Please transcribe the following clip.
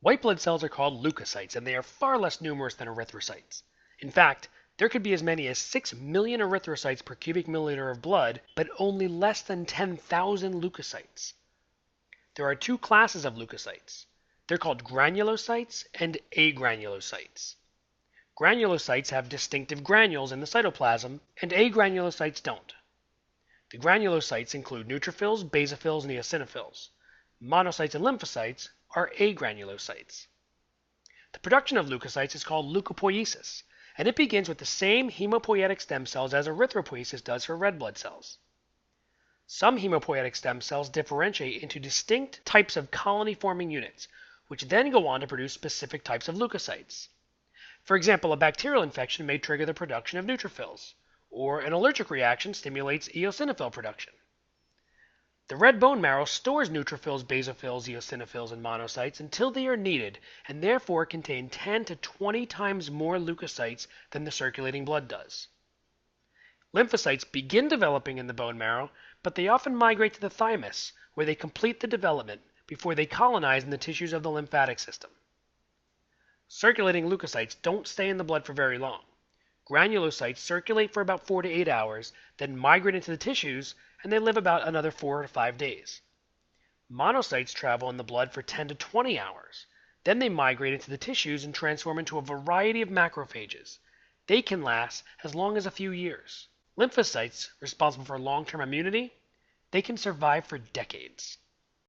White blood cells are called leukocytes, and they are far less numerous than erythrocytes. In fact, there could be as many as 6 million erythrocytes per cubic milliliter of blood, but only less than 10,000 leukocytes. There are two classes of leukocytes. They're called granulocytes and agranulocytes. Granulocytes have distinctive granules in the cytoplasm, and agranulocytes don't. The granulocytes include neutrophils, basophils, and eosinophils. Monocytes and lymphocytes are agranulocytes. The production of leukocytes is called leukopoiesis, and it begins with the same hemopoietic stem cells as erythropoiesis does for red blood cells. Some hemopoietic stem cells differentiate into distinct types of colony-forming units, which then go on to produce specific types of leukocytes. For example, a bacterial infection may trigger the production of neutrophils, or an allergic reaction stimulates eosinophil production. The red bone marrow stores neutrophils, basophils, eosinophils, and monocytes until they are needed, and therefore contain 10 to 20 times more leukocytes than the circulating blood does. Lymphocytes begin developing in the bone marrow, but they often migrate to the thymus, where they complete the development before they colonize in the tissues of the lymphatic system. Circulating leukocytes don't stay in the blood for very long. Granulocytes circulate for about 4 to 8 hours, then migrate into the tissues, and they live about another 4 to 5 days. Monocytes travel in the blood for 10 to 20 hours. Then they migrate into the tissues and transform into a variety of macrophages. They can last as long as a few years. Lymphocytes, responsible for long-term immunity, they can survive for decades.